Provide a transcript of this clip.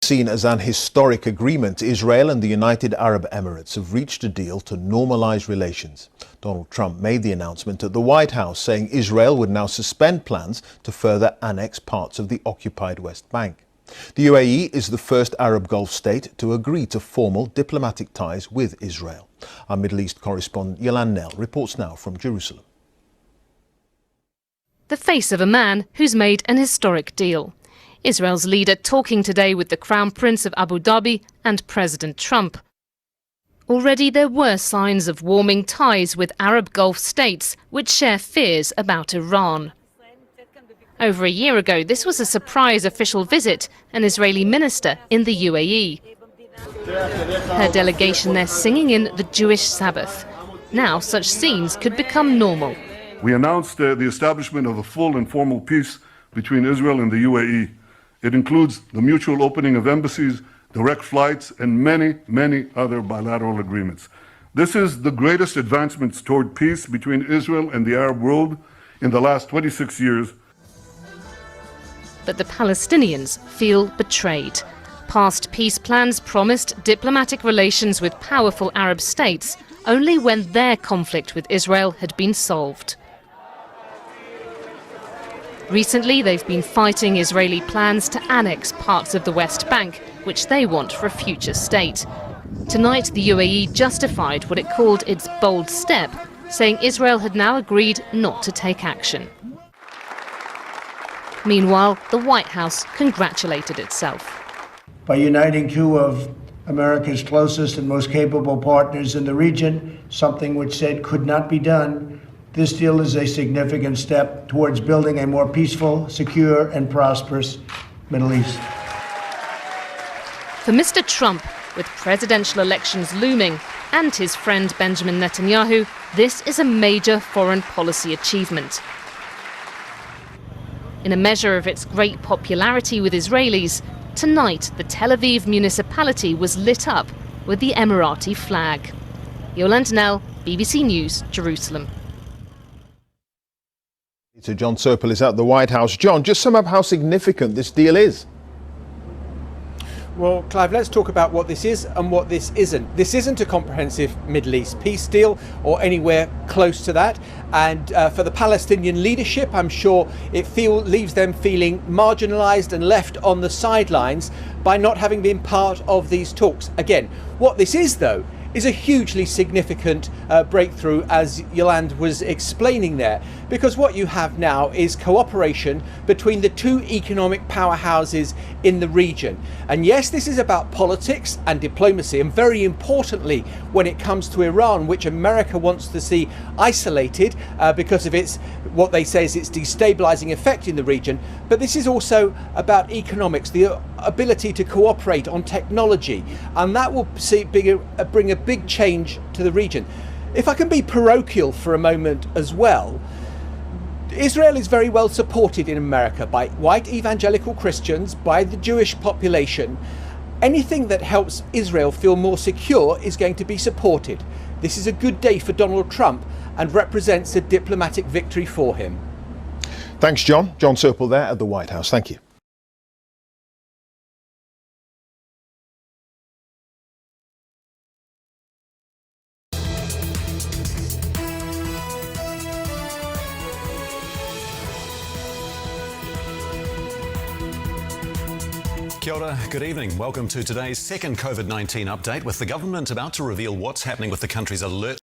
Seen as an historic agreement, Israel and the United Arab Emirates have reached a deal to normalize relations. Donald Trump made the announcement at the White House, saying Israel would now suspend plans to further annex parts of the occupied West Bank. The UAE is the first Arab Gulf state to agree to formal diplomatic ties with Israel. Our Middle East correspondent Yolande Knell reports now from Jerusalem. The face of a man who's made an historic deal. Israel's leader talking today with the Crown Prince of Abu Dhabi and President Trump. Already there were signs of warming ties with Arab Gulf states which share fears about Iran. Over a year ago, this was a surprise official visit, an Israeli minister in the UAE. Her delegation there singing in the Jewish Sabbath. Now such scenes could become normal. We announced the establishment of a full and formal peace between Israel and the UAE. It includes the mutual opening of embassies, direct flights, and many, many other bilateral agreements. This is the greatest advancements toward peace between Israel and the Arab world in the last 26 years. But the Palestinians feel betrayed. Past peace plans promised diplomatic relations with powerful Arab states only when their conflict with Israel had been solved. Recently, they've been fighting Israeli plans to annex parts of the West Bank, which they want for a future state. Tonight, the UAE justified what it called its bold step, saying Israel had now agreed not to take action. Meanwhile, the White House congratulated itself. By uniting two of America's closest and most capable partners in the region, something which said could not be done, this deal is a significant step towards building a more peaceful, secure, and prosperous Middle East. For Mr. Trump, with presidential elections looming, and his friend Benjamin Netanyahu, this is a major foreign policy achievement. In a measure of its great popularity with Israelis, tonight the Tel Aviv municipality was lit up with the Emirati flag. Yolande Knell, BBC News, Jerusalem. So John Serpell is at the White House. John, just sum up how significant this deal is. Well, Clive, let's talk about what this is and what this isn't. This isn't a comprehensive Middle East peace deal or anywhere close to that. And for the Palestinian leadership, I'm sure it leaves them feeling marginalised and left on the sidelines by not having been part of these talks. Again, what this is, though, is a hugely significant breakthrough, as Yolande was explaining there, because what you have now is cooperation between the two economic powerhouses in the region. And yes, this is about politics and diplomacy, and very importantly when it comes to Iran, which America wants to see isolated because of its, what they say is its destabilizing effect in the region. But this is also about economics, the ability to cooperate on technology, and that will bring a big change to the region. If I can be parochial for a moment as well, Israel is very well supported in America by white evangelical Christians, by the Jewish population. Anything that helps Israel feel more secure is going to be supported. This is a good day for Donald Trump and represents a diplomatic victory for him. Thanks, John. John Serpell there at the White House. Thank you. Kia ora, good evening. Welcome to today's second COVID-19 update, with the government about to reveal what's happening with the country's alert